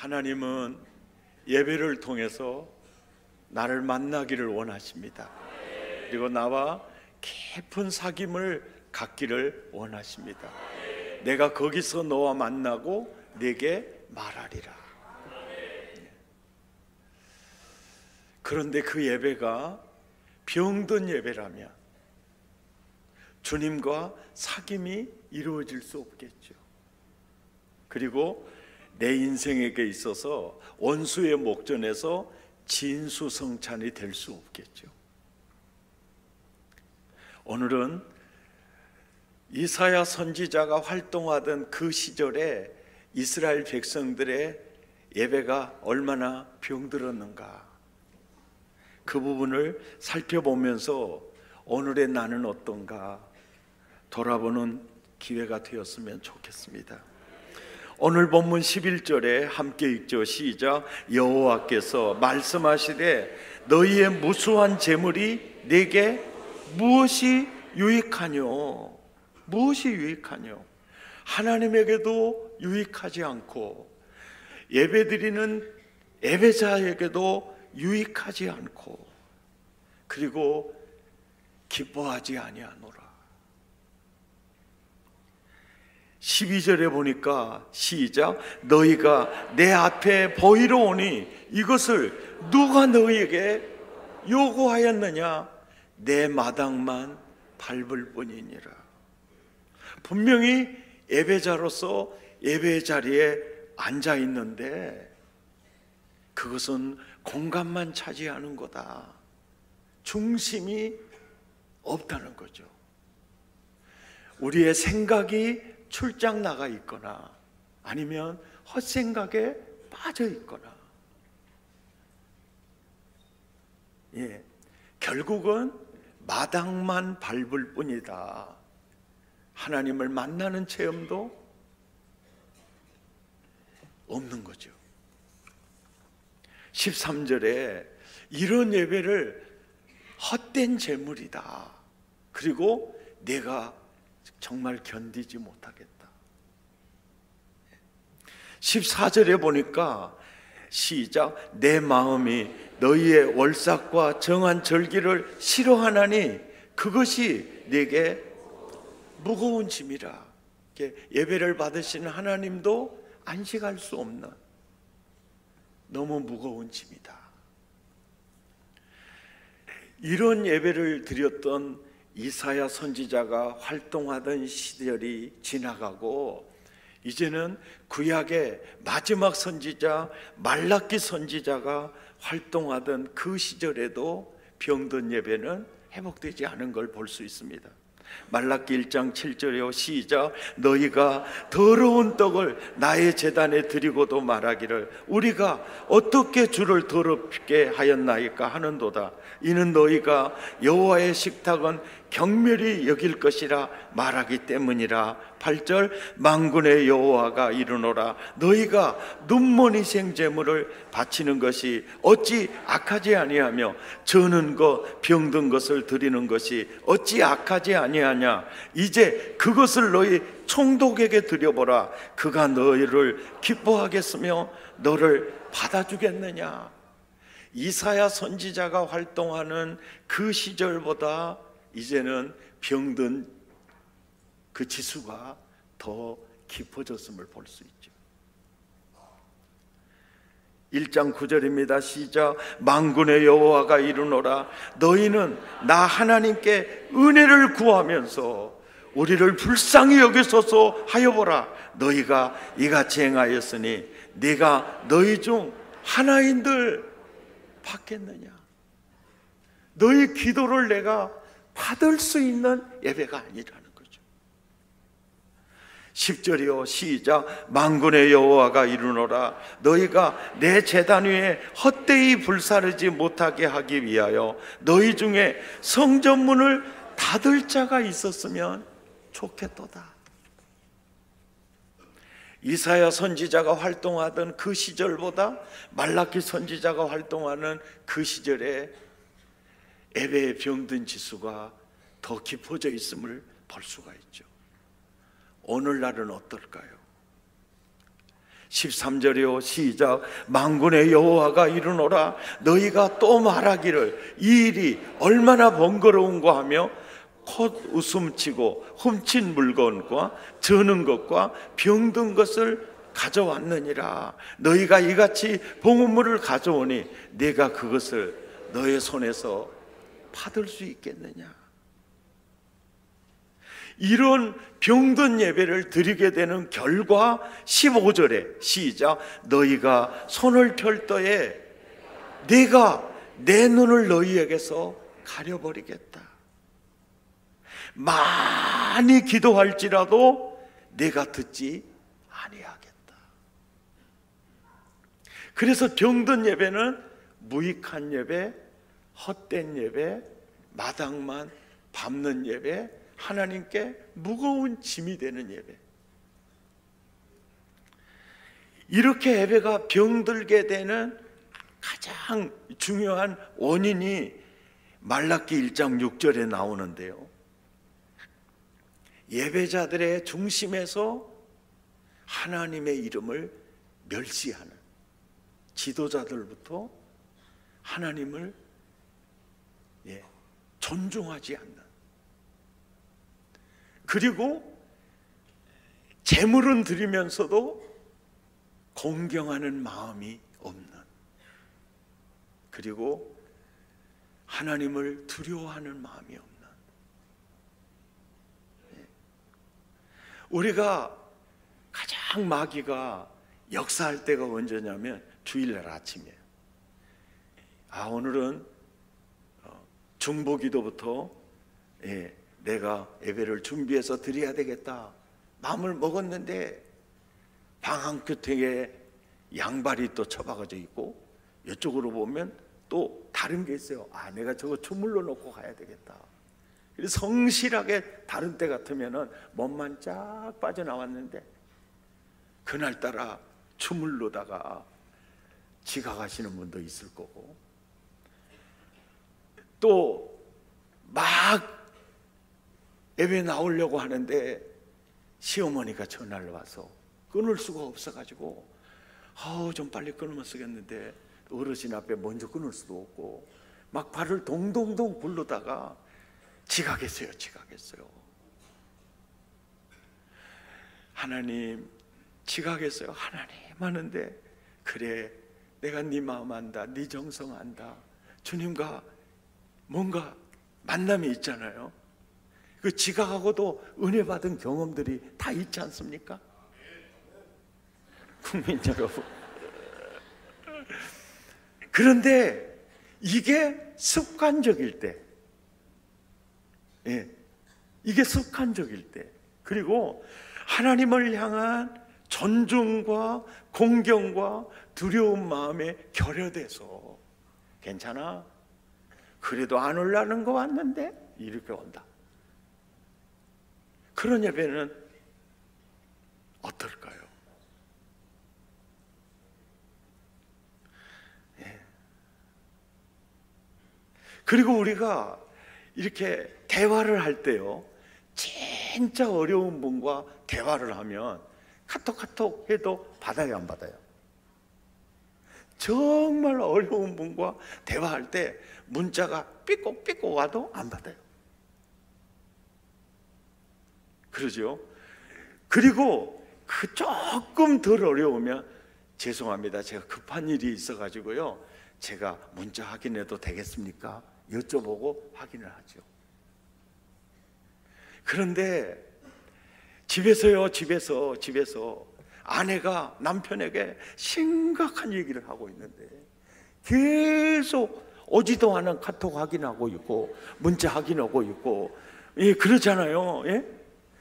하나님은 예배를 통해서 나를 만나기를 원하십니다. 그리고 나와 깊은 사귐을 갖기를 원하십니다. 내가 거기서 너와 만나고 내게 말하리라. 그런데 그 예배가 병든 예배라면 주님과 사귐이 이루어질 수 없겠죠. 그리고 내 인생에게 있어서 원수의 목전에서 진수성찬이 될 수 없겠죠. 오늘은 이사야 선지자가 활동하던 그 시절에 이스라엘 백성들의 예배가 얼마나 병들었는가, 그 부분을 살펴보면서 오늘의 나는 어떤가 돌아보는 기회가 되었으면 좋겠습니다. 오늘 본문 11절에 함께 읽죠. 시작. 여호와께서 말씀하시되 너희의 무수한 재물이 내게 무엇이 유익하뇨? 무엇이 유익하뇨? 하나님에게도 유익하지 않고 예배드리는 예배자에게도 유익하지 않고 그리고 기뻐하지 아니하노라. 12절에 보니까 시작. 너희가 내 앞에 보이러 오니 이것을 누가 너희에게 요구하였느냐? 내 마당만 밟을 뿐이니라. 분명히 예배자로서 예배 자리에 앉아 있는데 그것은 공간만 차지하는 거다. 중심이 없다는 거죠. 우리의 생각이 출장 나가 있거나 아니면 헛생각에 빠져 있거나, 결국은 마당만 밟을 뿐이다. 하나님을 만나는 체험도 없는 거죠. 13절에 이런 예배를 헛된 재물이다. 그리고 내가 정말 견디지 못하겠다. 14절에 보니까 시작. 내 마음이 너희의 월삭과 정한 절기를 싫어하나니 그것이 내게 무거운 짐이라. 예배를 받으시는 하나님도 안식할 수 없는 너무 무거운 짐이다. 이런 예배를 드렸던 이사야 선지자가 활동하던 시절이 지나가고 이제는 구약의 마지막 선지자 말라기 선지자가 활동하던 그 시절에도 병든 예배는 회복되지 않은 걸 볼 수 있습니다. 말라기 1장 7절에 시작. 너희가 더러운 떡을 나의 제단에 드리고도 말하기를 우리가 어떻게 주를 더럽게 하였나이까 하는도다. 이는 너희가 여호와의 식탁은 경멸히 여길 것이라 말하기 때문이라. 8절. 만군의 여호와가 이르노라. 너희가 눈먼 희생 제물을 바치는 것이 어찌 악하지 아니하며 저는 것 병든 것을 드리는 것이 어찌 악하지 아니하냐. 이제 그것을 너희 총독에게 드려보라. 그가 너희를 기뻐하겠으며 너를 받아주겠느냐. 이사야 선지자가 활동하는 그 시절보다 이제는 병든 그 지수가 더 깊어졌음을 볼 수 있죠. 1장 9절입니다. 시작. 만군의 여호와가 이르노라. 너희는 나 하나님께 은혜를 구하면서 우리를 불쌍히 여기소서 하여보라. 너희가 이같이 행하였으니 네가 너희 중 하나인들 받겠느냐. 너희 기도를 내가 받을 수 있는 예배가 아니라는 거죠. 10절이요. 시작. 만군의 여호와가 이르노라. 너희가 내 제단 위에 헛되이 불사르지 못하게 하기 위하여 너희 중에 성전문을 닫을 자가 있었으면 좋겠도다. 이사야 선지자가 활동하던 그 시절보다 말라기 선지자가 활동하는 그 시절에 예배의 병든 지수가 더 깊어져 있음을 볼 수가 있죠. 오늘날은 어떨까요? 13절이요 시작. 만군의 여호와가 이르노라 너희가 또 말하기를 이 일이 얼마나 번거로운가 하며 콧 웃음치고 훔친 물건과 저는 것과 병든 것을 가져왔느니라. 너희가 이같이 봉헌물을 가져오니 내가 그것을 너의 손에서 받을 수 있겠느냐. 이런 병든 예배를 드리게 되는 결과 15절에 시작. 너희가 손을 펼 때에 내가 내 눈을 너희에게서 가려버리겠다. 많이 기도할지라도 내가 듣지 아니하겠다. 그래서 병든 예배는 무익한 예배, 헛된 예배, 마당만 밟는 예배, 하나님께 무거운 짐이 되는 예배. 이렇게 예배가 병들게 되는 가장 중요한 원인이 말라기 1장 6절에 나오는데요, 예배자들의 중심에서 하나님의 이름을 멸시하는, 지도자들부터 하나님을 존중하지 않는, 그리고 제물은 드리면서도 공경하는 마음이 없는, 그리고 하나님을 두려워하는 마음이 없는, 우리가 가장 마귀가 역사할 때가 언제냐면 주일날 아침이에요. 오늘은 중보기도부터 내가 예배를 준비해서 드려야 되겠다 마음을 먹었는데 방 한켠에 양발이 또 처박아져 있고 이쪽으로 보면 또 다른 게 있어요. 내가 저거 주물러 놓고 가야 되겠다. 그래서 성실하게 다른 때 같으면은 몸만 쫙 빠져나왔는데 그날따라 주물러다가 지각하시는 분도 있을 거고, 또 막 예배 나오려고 하는데 시어머니가 전화를 와서 끊을 수가 없어가지고 좀 빨리 끊으면 쓰겠는데 어르신 앞에 먼저 끊을 수도 없고 막 발을 동동동 굴르다가 지각했어요. 하나님 지각했어요. 하나님 하는데, 그래 내가 네 마음 안다, 네 정성 안다. 주님과 뭔가 만남이 있잖아요. 그 지각하고도 은혜 받은 경험들이 다 있지 않습니까? 국민 여러분, 그런데 이게 습관적일 때, 이게 습관적일 때, 그리고 하나님을 향한 존중과 공경과 두려운 마음에 결여돼서 괜찮아? 그래도 안 올라는 거 왔는데 이렇게 온다. 그런 예배는 어떨까요? 그리고 우리가 이렇게 대화를 할 때요, 진짜 어려운 분과 대화를 하면 카톡 해도 받아요, 안 받아요? 정말 어려운 분과 대화할 때 문자가 삐걱 와도 안 받아요. 그러죠? 그리고 그 조금 덜 어려우면 죄송합니다, 제가 급한 일이 있어가지고요, 제가 문자 확인해도 되겠습니까? 여쭤보고 확인을 하죠. 그런데 집에서 아내가 남편에게 심각한 얘기를 하고 있는데 계속 오지도 않은 카톡 확인하고 있고 문자 확인하고 있고, 그러잖아요.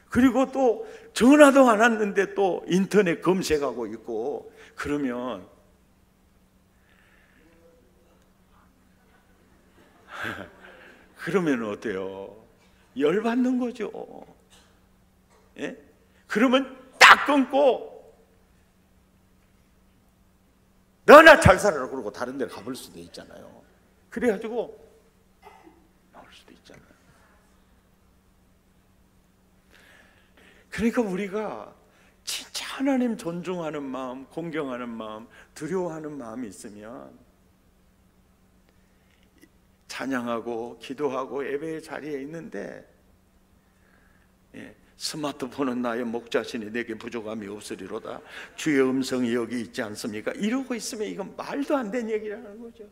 그리고 또 전화도 안 왔는데 또 인터넷 검색하고 있고, 그러면 어때요? 열받는 거죠. 그러면 딱 끊고 너나 잘 살아라 그러고 다른 데를 가볼 수도 있잖아요. 그래가지고 나올 수도 있잖아요. 그러니까 우리가 진짜 하나님 존중하는 마음, 공경하는 마음, 두려워하는 마음이 있으면 찬양하고 기도하고 예배의 자리에 있는데 스마트폰은 나의 목자신이 내게 부족함이 없으리로다, 주의 음성이 여기 있지 않습니까? 이러고 있으면 이건 말도 안 되는 얘기라는 거죠.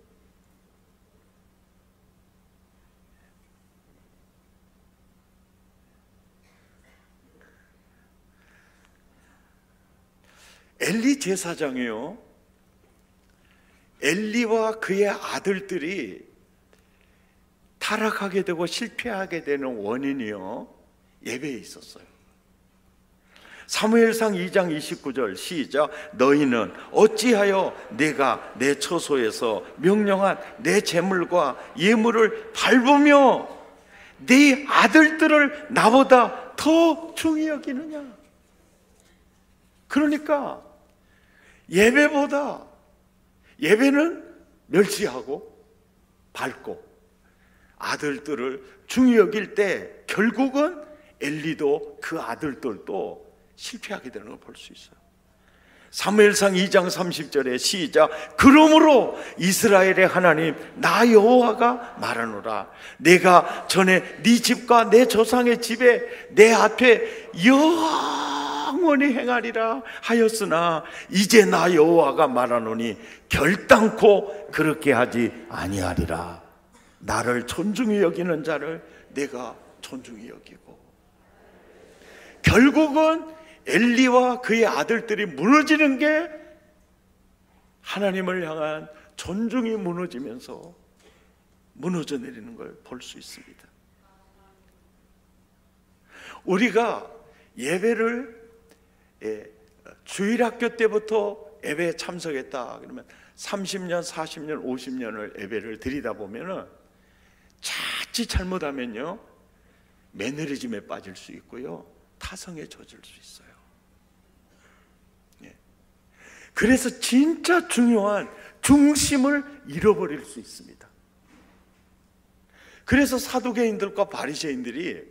엘리 제사장이요, 엘리와 그의 아들들이 타락하게 되고 실패하게 되는 원인이요, 예배에 있었어요. 사무엘상 2장 29절 시작. 너희는 어찌하여 내가 내 처소에서 명령한 내 제물과 예물을 밟으며 네 아들들을 나보다 더 중히 여기느냐. 그러니까 예배는 멸시하고 밟고 아들들을 중히 여길 때 결국은 엘리도 그 아들들도 실패하게 되는 걸 볼 수 있어요. 사무엘상 2장 30절에 시작. 그러므로 이스라엘의 하나님 나 여호와가 말하노라. 내가 전에 네 집과 내 조상의 집에 내 앞에 영원히 행하리라 하였으나 이제 나 여호와가 말하노니 결단코 그렇게 하지 아니하리라. 나를 존중히 여기는 자를 내가 존중히 여기고. 결국은 엘리와 그의 아들들이 무너지는 게 하나님을 향한 존중이 무너지면서 무너져 내리는 걸 볼 수 있습니다. 우리가 예배를 주일학교 때부터 예배에 참석했다 그러면 30년, 40년, 50년을 예배를 드리다 보면은 자칫 잘못하면요 매너리즘에 빠질 수 있고요 타성에 젖을 수 있어요. 그래서 진짜 중요한 중심을 잃어버릴 수 있습니다. 그래서 사두개인들과 바리새인들이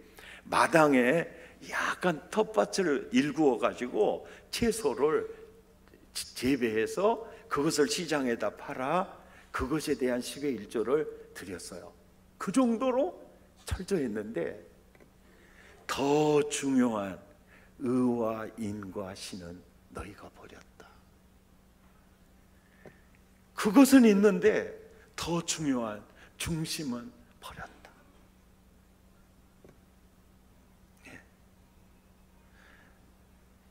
마당에 약간 텃밭을 일구어 가지고 채소를 재배해서 그것을 시장에다 팔아 그것에 대한 10의 1조를 드렸어요. 그 정도로 철저했는데 더 중요한 의와 인과 신은 너희가 버렸다. 그것은 있는데 더 중요한 중심은 버렸다.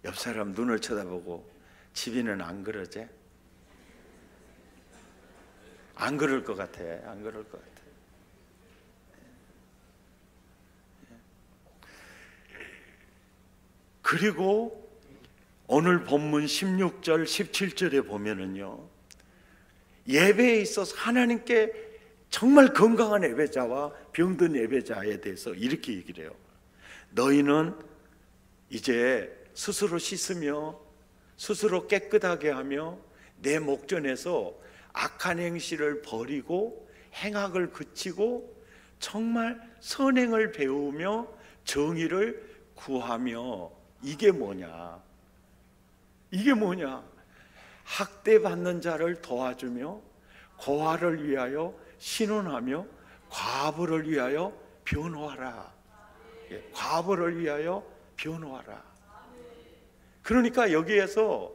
옆 사람 눈을 쳐다보고 집이는 안 그러지? 안 그럴 것 같아. 안 그럴 것 같아. 그리고 오늘 본문 16절 17절에 보면은요 예배에 있어서 하나님께 정말 건강한 예배자와 병든 예배자에 대해서 이렇게 얘기를 해요. 너희는 이제 스스로 씻으며 스스로 깨끗하게 하며 내 목전에서 악한 행실을 버리고 행악을 그치고 정말 선행을 배우며 정의를 구하며. 이게 뭐냐? 이게 뭐냐? 학대받는 자를 도와주며 고아를 위하여 신원하며 과부를 위하여 변호하라. 과부를 위하여 변호하라. 그러니까 여기에서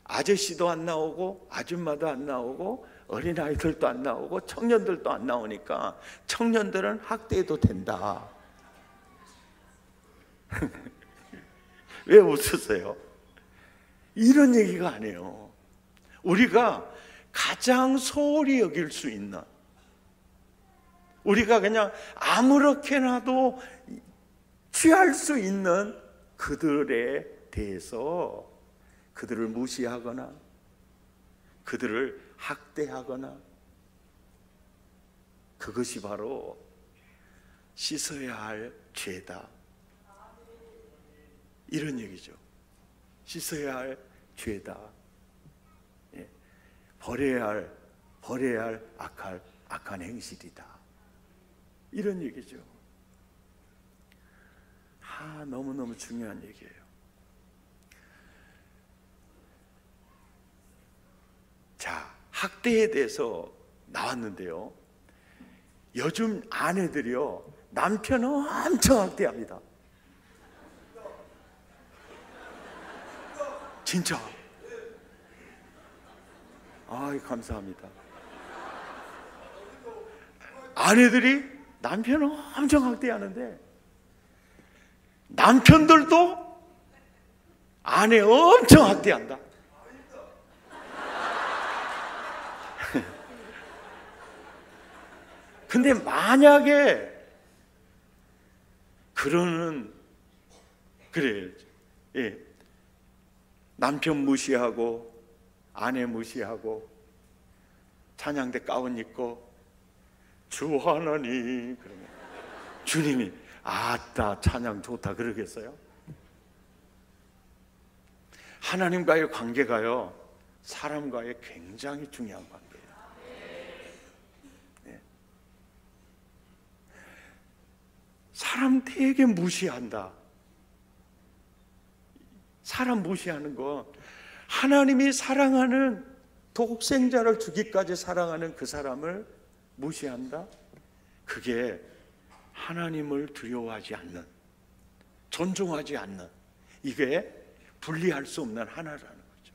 아저씨도 안 나오고 아줌마도 안 나오고 어린아이들도 안 나오고 청년들도 안 나오니까 청년들은 학대해도 된다. 왜 웃으세요? 이런 얘기가 아니에요. 우리가 가장 소홀히 여길 수 있는, 우리가 그냥 아무렇게나도 취할 수 있는 그들에 대해서 그들을 무시하거나 그들을 학대하거나, 그것이 바로 씻어야 할 죄다, 이런 얘기죠. 씻어야 할 죄다. 버려야 할 악한 행실이다. 이런 얘기죠. 너무너무 중요한 얘기예요. 학대에 대해서 나왔는데요, 요즘 아내들이요 남편을 엄청 학대합니다. 진짜. 아이, 감사합니다. 아내들이 남편을 엄청 학대하는데 남편들도 아내 엄청 학대한다. 근데 만약에 그래, 예, 남편 무시하고 아내 무시하고 찬양대 가운 입고 주 하나님 그러면 주님이 아따 찬양 좋다 그러겠어요? 하나님과의 관계가요 사람과의 굉장히 중요한 관계예요. 네. 사람 되게 무시한다. 사람 무시하는 건 하나님이 사랑하는 독생자를 주기까지 사랑하는 그 사람을 무시한다? 그게 하나님을 두려워하지 않는, 존중하지 않는, 이게 분리할 수 없는 하나라는 거죠.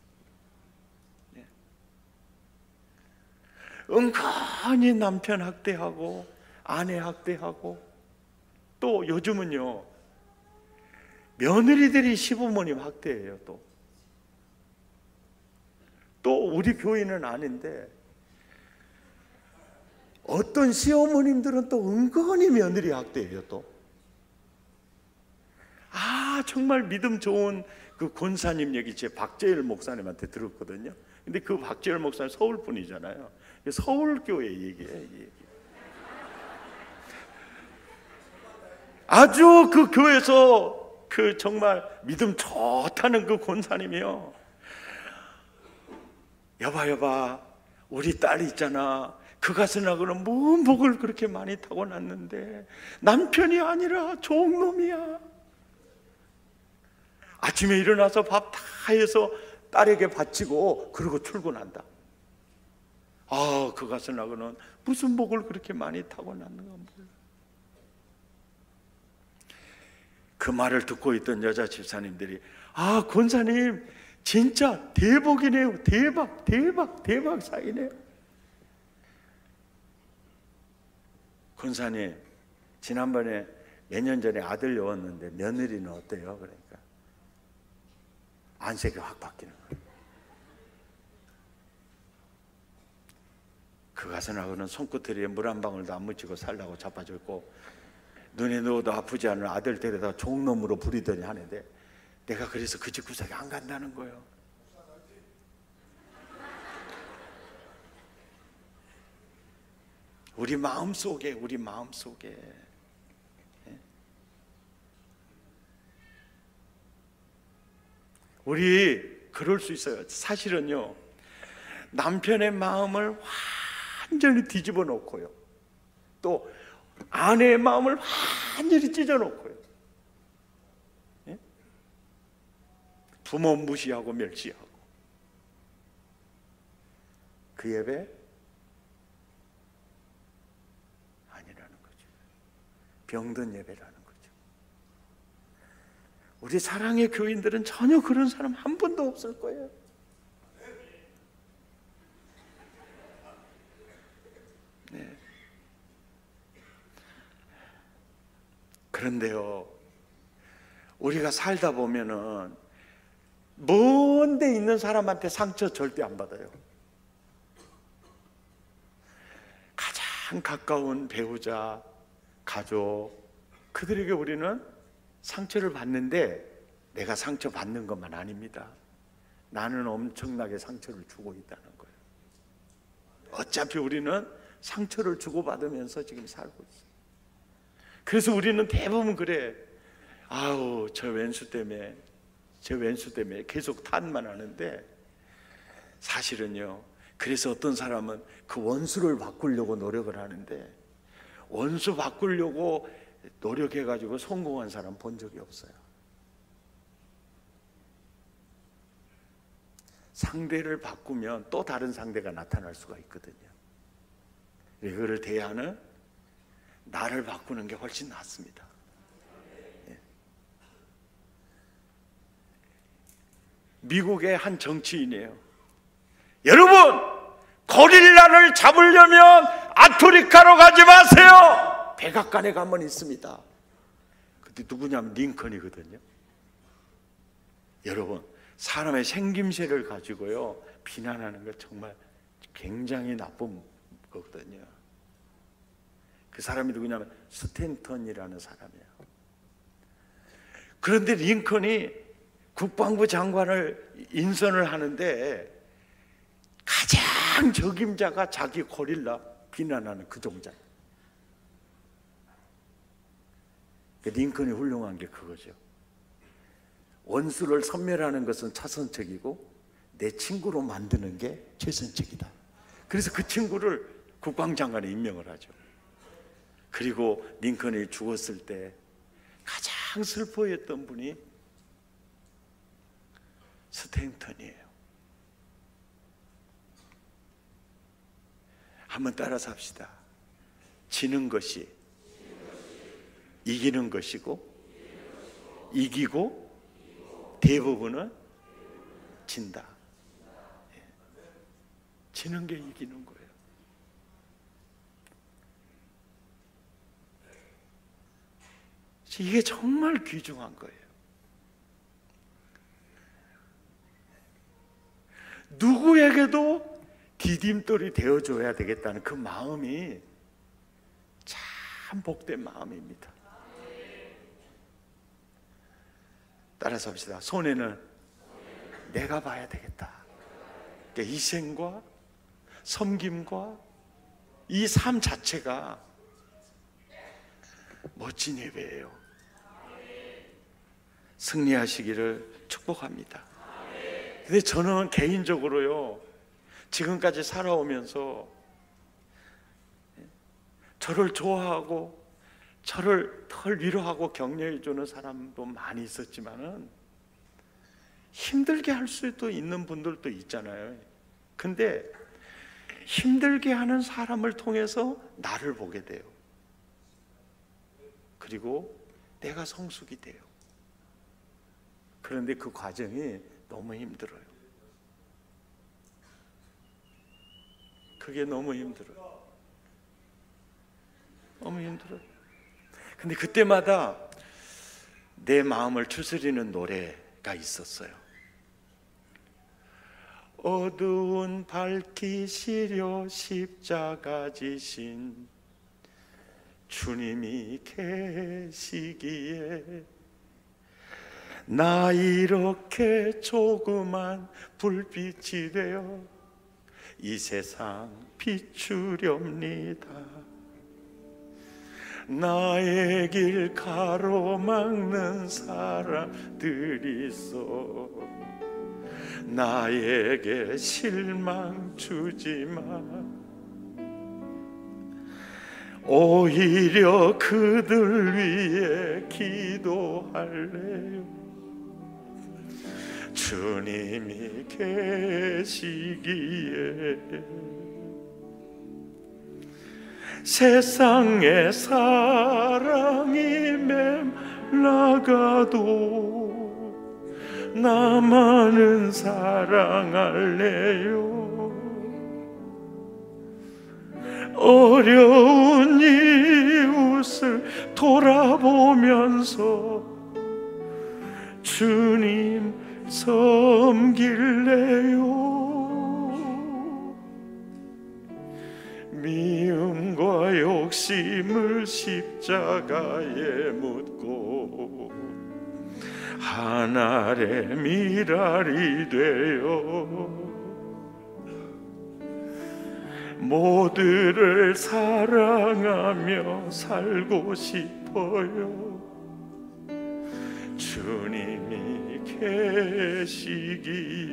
네. 은근히 남편 학대하고 아내 학대하고 또 요즘은요 며느리들이 시부모님 학대해요. 또 우리 교인은 아닌데 어떤 시어머님들은 또 은근히 며느리 학대해요. 정말 믿음 좋은 그 권사님 얘기 제 박재일 목사님한테 들었거든요. 근데 그 박재일 목사님 서울 분이잖아요. 서울교회 얘기예요. 아주 그 교회에서 그 정말 믿음 좋다는 그 권사님이요, 여봐 우리 딸이 있잖아, 그 가슴하고는 뭔 복을 그렇게 많이 타고났는데 남편이 아니라 종놈이야. 아침에 일어나서 밥 다 해서 딸에게 바치고 그러고 출근한다. 그 가슴하고는 무슨 복을 그렇게 많이 타고났는가 몰라. 그 말을 듣고 있던 여자 집사님들이 권사님 진짜 대복이네요. 대박 사이네요. 권사님 지난번에 몇 년 전에 아들 여웠는데 며느리는 어때요? 그러니까 안색이 확 바뀌는 거예요. 그 가슴하고는 손끝에 물 한 방울도 안 묻히고 살라고 자빠졌고 눈에 넣어도 아프지 않은 아들 데려다 종놈으로 부리더니 하는데 내가 그래서 그 집 구석에 안 간다는 거예요. 우리 마음속에 우리 그럴 수 있어요. 사실은요 남편의 마음을 완전히 뒤집어 놓고요 또 아내의 마음을 완전히 찢어 놓고요 부모 무시하고 멸시하고 그 예배 아니라는 거죠. 병든 예배라는 거죠. 우리 사랑의 교인들은 전혀 그런 사람 한 분도 없을 거예요. 네. 그런데요 우리가 살다 보면은 먼 데 있는 사람한테 상처 절대 안 받아요. 가장 가까운 배우자, 가족, 그들에게 우리는 상처를 받는데 내가 상처 받는 것만 아닙니다. 나는 엄청나게 상처를 주고 있다는 거예요. 어차피 우리는 상처를 주고받으면서 지금 살고 있어요. 그래서 우리는 대부분 그래. 저 왼수 때문에 계속 탓만 하는데 사실은요 그래서 어떤 사람은 그 원수를 바꾸려고 노력을 하는데 원수 바꾸려고 노력해가지고 성공한 사람 본 적이 없어요. 상대를 바꾸면 또 다른 상대가 나타날 수가 있거든요. 그거를 대하는 나를 바꾸는 게 훨씬 낫습니다. 미국의 한 정치인이에요. 여러분, 고릴라를 잡으려면 아프리카로 가지 마세요. 백악관에 가면 있습니다. 근데 누구냐면 링컨이거든요. 여러분, 사람의 생김새를 가지고요 비난하는 거 정말 굉장히 나쁜 거거든요. 그 사람이 누구냐면 스탠턴이라는 사람이에요. 그런데 링컨이 국방부 장관을 인선을 하는데 가장 적임자가 자기 고릴라 비난하는 그 종자. 링컨이 훌륭한 게 그거죠. 원수를 섬멸하는 것은 차선책이고 내 친구로 만드는 게 최선책이다. 그래서 그 친구를 국방장관에 임명을 하죠. 그리고 링컨이 죽었을 때 가장 슬퍼했던 분이 스탠턴이에요. 한번 따라서 합시다. 지는 것이 이기는 것이고, 이기고 대부분은 진다. 지는 게 이기는 거예요. 이게 정말 귀중한 거예요. 누구에게도 디딤돌이 되어줘야 되겠다는 그 마음이 참 복된 마음입니다. 따라서 합시다. 손해는 내가 봐야 되겠다. 그러니까 희생과 섬김과 이 삶 자체가 멋진 예배예요. 승리하시기를 축복합니다. 근데 저는 개인적으로요, 지금까지 살아오면서 저를 좋아하고 저를 덜 위로하고 격려해 주는 사람도 많이 있었지만은 힘들게 할 수도 있는 분들도 있잖아요. 근데 힘들게 하는 사람을 통해서 나를 보게 돼요. 그리고 내가 성숙이 돼요. 그런데 그 과정이 너무 힘들어요. 그게 너무 힘들어요. 너무 힘들어요. 근데 그때마다 내 마음을 추스리는 노래가 있었어요. 어두운 밝히시려 십자가 지신 주님이 계시기에 나 이렇게 조그만 불빛이 되어 이 세상 비추렵니다. 나의 길 가로막는 사람들이 있어 나에게 실망 주지마. 오히려 그들 위해 기도할래요. 주님이 계시기에 세상의 사랑이 맴나가도 나만은 사랑할래요. 어려운 이웃을 돌아보면서 주님 섬길래요. 미움과 욕심을 십자가에 묻고 하늘의 미랄이 되어 모두를 사랑하며 살고 싶어요. 주님이 계시기에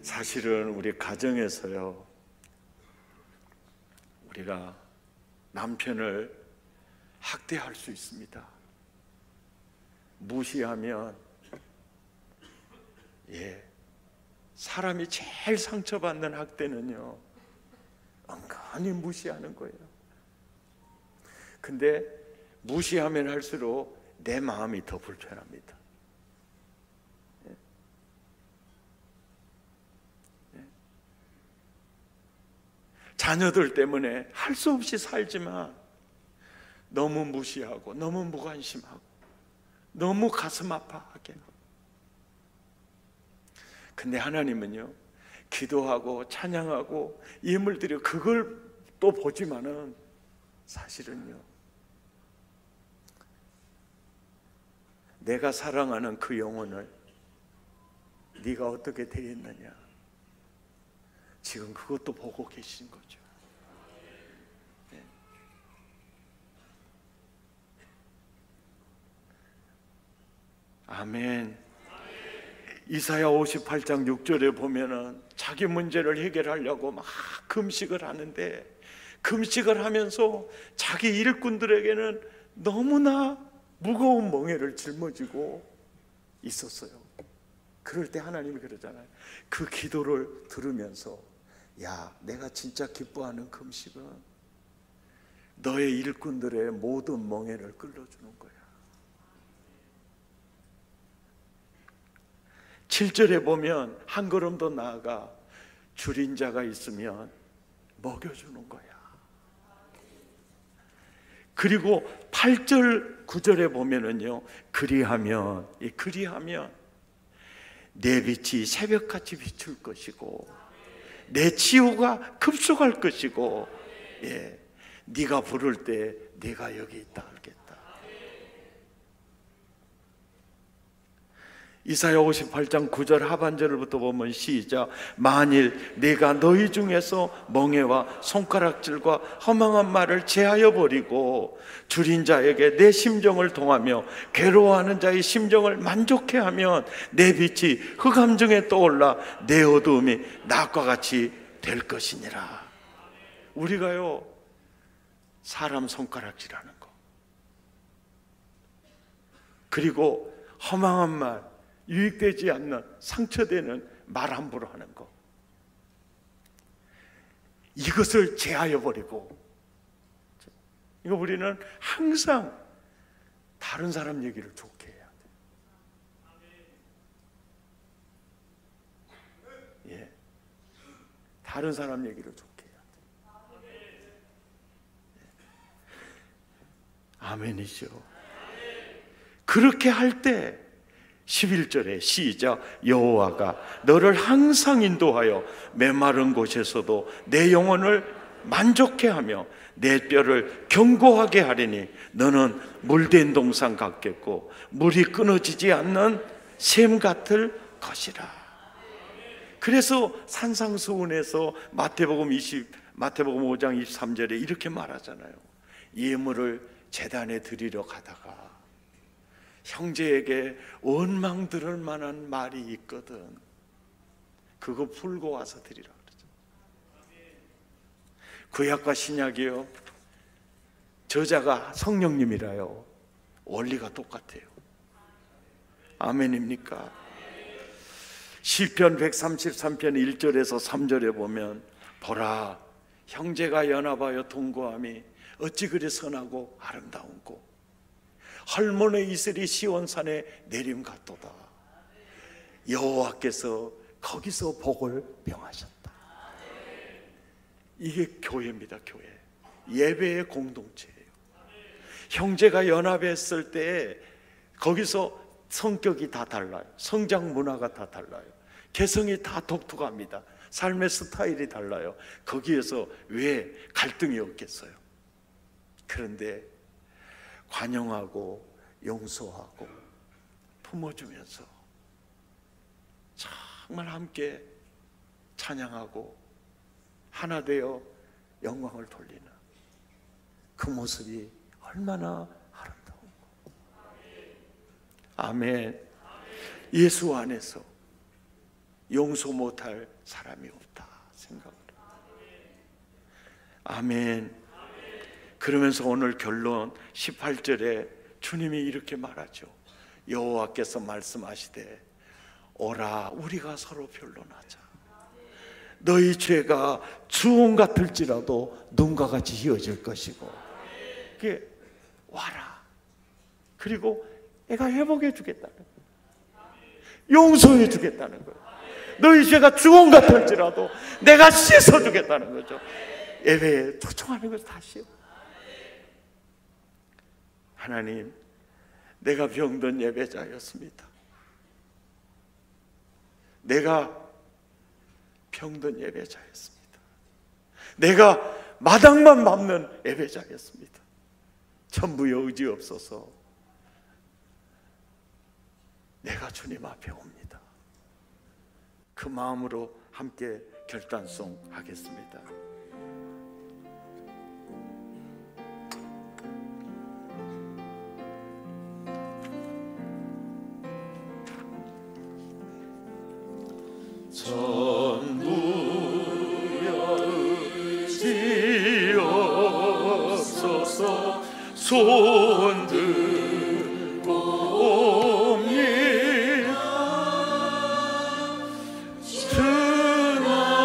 사실은 우리 가정에서요, 우리가 남편을 학대할 수 있습니다. 무시하면 사람이 제일 상처받는 학대는요, 은근히 무시하는 거예요. 근데 무시하면 할수록 내 마음이 더 불편합니다. 자녀들 때문에 할 수 없이 살지만 너무 무시하고 너무 무관심하고 너무 가슴 아파하게 하고. 근데 하나님은요, 기도하고 찬양하고 예물 드려 그걸 또 보지만은 사실은요, 내가 사랑하는 그 영혼을 네가 어떻게 대했느냐, 지금 그것도 보고 계신 거죠. 네. 아멘. 이사야 58장 6절에 보면은 자기 문제를 해결하려고 막 금식을 하는데, 금식을 하면서 자기 일꾼들에게는 너무나 무거운 멍에를 짊어지고 있었어요. 그럴 때 하나님이 그러잖아요. 그 기도를 들으면서, 야, 내가 진짜 기뻐하는 금식은 너의 일꾼들의 모든 멍에를 끌어주는 거야. 7절에 보면 한 걸음 더 나아가 줄인 자가 있으면 먹여주는 거야. 그리고 8절 9절에 보면은요, 그리하면 내 빛이 새벽같이 비출 것이고 내 치유가 급속할 것이고, 네가 부를 때 내가 여기 있다 알겠다. 이사야 58장 9절 하반절부터 보면 시작. 만일 내가 너희 중에서 멍에와 손가락질과 허망한 말을 제하여 버리고 줄인 자에게 내 심정을 통하며 괴로워하는 자의 심정을 만족해 하면 내 빛이 흑암중에 떠올라 내 어두움이 낮과 같이 될 것이니라. 우리가요, 사람 손가락질하는 거, 그리고 허망한 말, 유익되지 않는 상처되는 말 함부로 하는 거, 이것을 제하여 버리고, 이거 우리는 항상 다른 사람 얘기를 좋게 해야 돼. 다른 사람 얘기를 좋게 해야 돼. 아멘이죠. 그렇게 할 때 11절에 시작. 여호와가 너를 항상 인도하여 메마른 곳에서도 내 영혼을 만족해 하며 내 뼈를 견고하게 하리니 너는 물된 동산 같겠고 물이 끊어지지 않는 샘 같을 것이라. 그래서 산상수훈에서 마태복음 5장 23절에 이렇게 말하잖아요. 예물을 제단에 드리러 가다가 형제에게 원망 들을 만한 말이 있거든, 그거 풀고 와서 드리라 그러죠. 구약과 신약이요, 저자가 성령님이라요, 원리가 똑같아요. 아멘입니까? 시편 133편 1절에서 3절에 보면, 보라, 형제가 연합하여 동거함이 어찌 그리 선하고 아름다운고 헐몬의 이슬이 시온산에 내림 같도다. 여호와께서 거기서 복을 명하셨다. 이게 교회입니다. 교회, 예배의 공동체예요. 형제가 연합했을 때 거기서 성격이 다 달라요. 성장 문화가 다 달라요. 개성이 다 독특합니다. 삶의 스타일이 달라요. 거기에서 왜 갈등이 없겠어요? 그런데 관용하고 용서하고 품어주면서 정말 함께 찬양하고 하나 되어 영광을 돌리는 그 모습이 얼마나 아름다운고. 아멘. 예수 안에서 용서 못할 사람이 없다 생각을. 아멘. 그러면서 오늘 결론 18절에 주님이 이렇게 말하죠. 여호와께서 말씀하시되 오라 우리가 서로 변론하자. 너희 죄가 주홍 같을지라도 눈과 같이 희어질 것이고, 그게 와라. 그리고 내가 회복해 주겠다는 거예요. 용서해 주겠다는 거예요. 너희 죄가 주홍 같을지라도 내가 씻어 주겠다는 거죠. 예배에 초청하는 것을 다시요. 하나님, 내가 병든 예배자였습니다. 내가 병든 예배자였습니다. 내가 마당만 밟는 예배자였습니다. 천부의 의지 없어서 내가 주님 앞에 옵니다. 그 마음으로 함께 결단송 하겠습니다. 천부여 의지옵소서 손 들고 옵니다.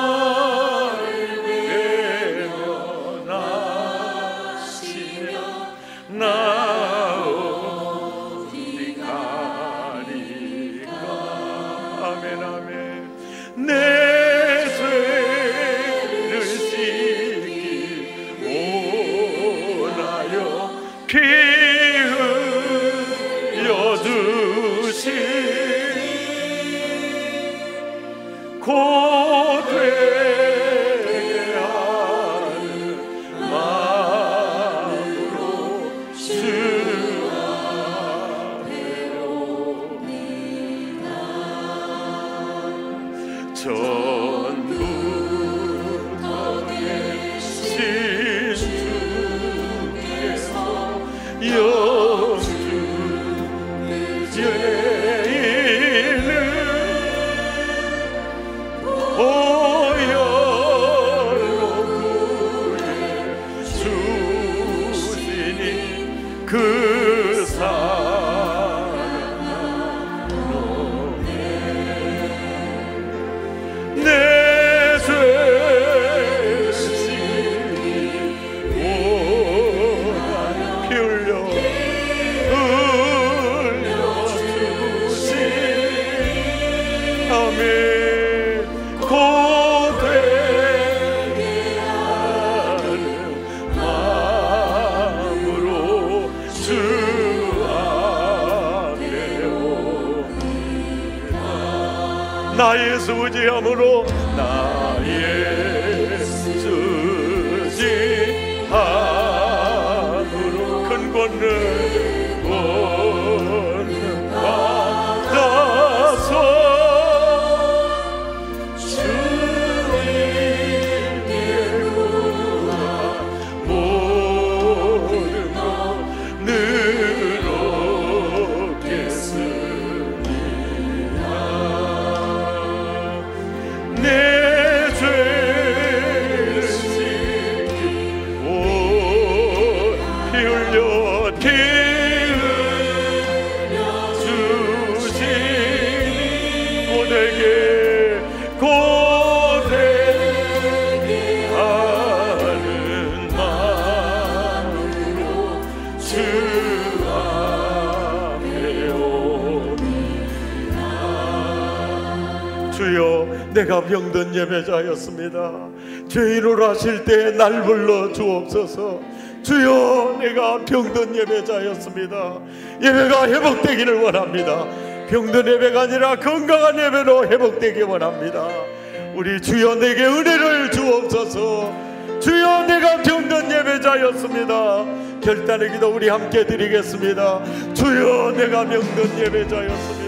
주나를 외면하시며 나어디 가리까. 아멘 아멘. 내 죄를 씻기 원하여 피 흘려주신 고되게 하는 마음으로 주 앞에 옵니다. 전부터 계신 주께서 영주 죄인을 보혈로 구해 주시니 그 사랑으로 내 죄를 씻기 원하여 피 흘려주신 아멘. 고되게 하는 마음으로 주 앞에 옵니다. 나 예수 의지함으로 나 예수 의지함으로 큰 권능 받아서 주님께 구하 모든 것 늘어겠습니다. 내 죄를 씻기 피 흘려 주시니 고되게 하는 마음으로 주 앞에 옵니다. 주여, 내가 병든 예배자였습니다. 죄인으로 하실 때 날 불러 주옵소서. 주여, 내가 병든 예배자였습니다. 예배가 회복되기를 원합니다. 병든 예배가 아니라 건강한 예배로 회복되기 원합니다. 우리 주여, 내게 은혜를 주옵소서. 주여, 내가 병든 예배자였습니다. 결단의 기도 우리 함께 드리겠습니다. 주여, 내가 병든 예배자였습니다.